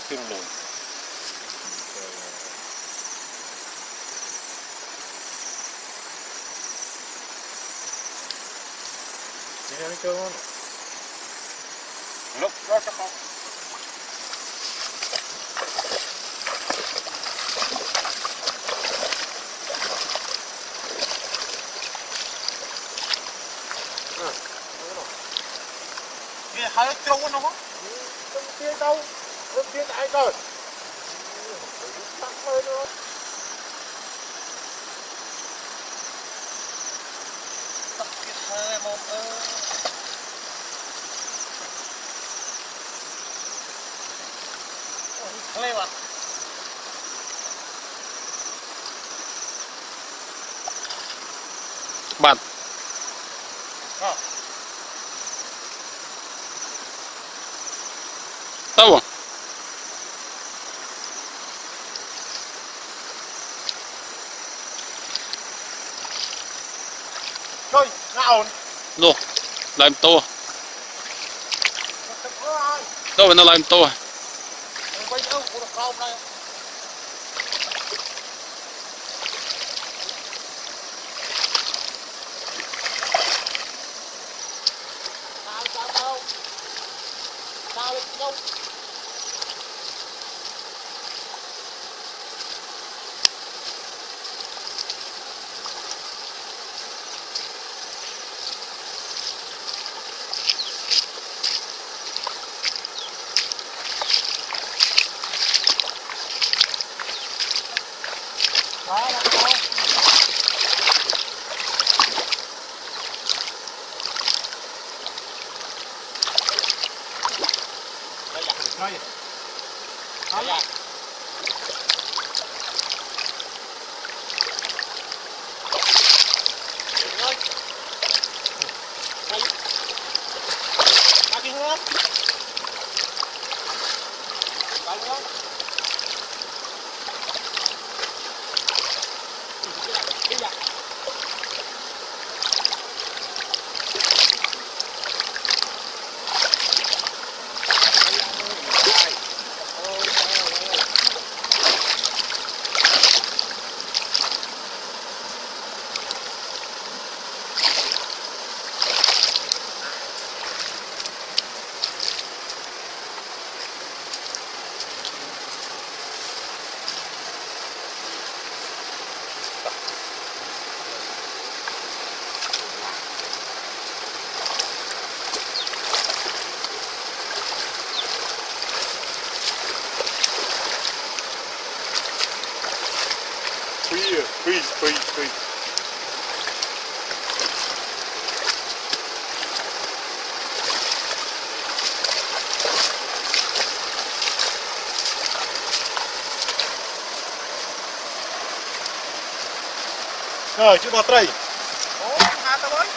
phim lùi Ini ni kau mana? lúc đó chắc không Cái hai trâu nó không? Không biết đâu, không biết ai rồi. Tắt lên nữa. tắt cái hơi mồm lên mà bạn tao Rồi, nào. Luôn, làm to. Đâu nó làm to. Quay đâu, có được không đây? Sao lên đâu? Đó, làm sao? Đây là đây. Đây là. Rồi. Đây. Ba cái hướng. Ba cái hướng. Đi ra. Phi Rồi, chữ bò tray. Ủa, hả tao ơi?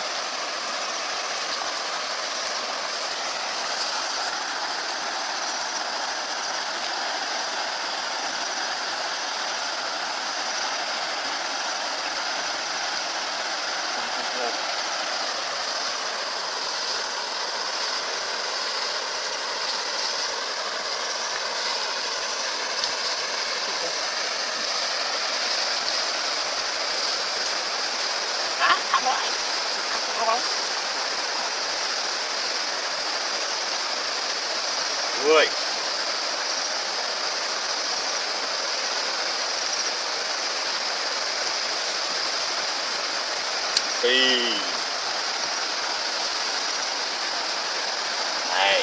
người phi này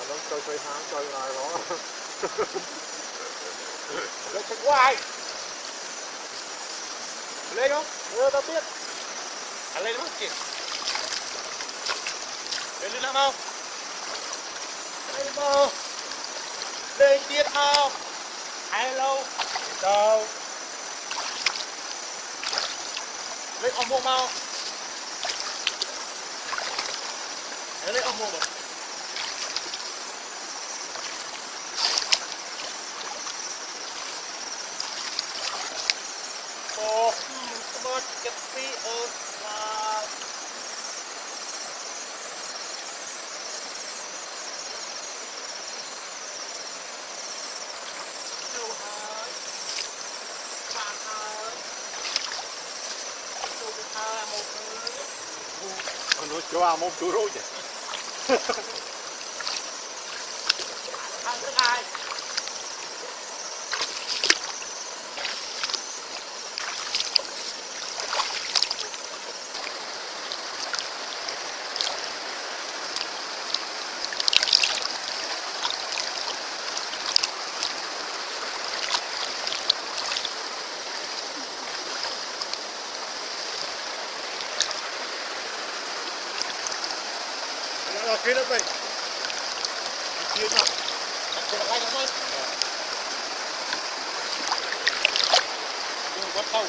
nó chơi chơi háng chơi này đó. Chơi chơi quá ai lên không? Tao biết. Lên không kìa. Lên nào không? Lên mơ. Lên tiết không? Hello. Đâu? Lên ông mua mau. Lên ông mua mà. Ồ, một cái phi ớt là Đâu hả? Bạn hả? Đâu hả? Một người. nó cho một chú rồi chứ. Ăn thức ai? Nó kia nó đây. Kia nó. Cái này không ơi. Đừng có thâu.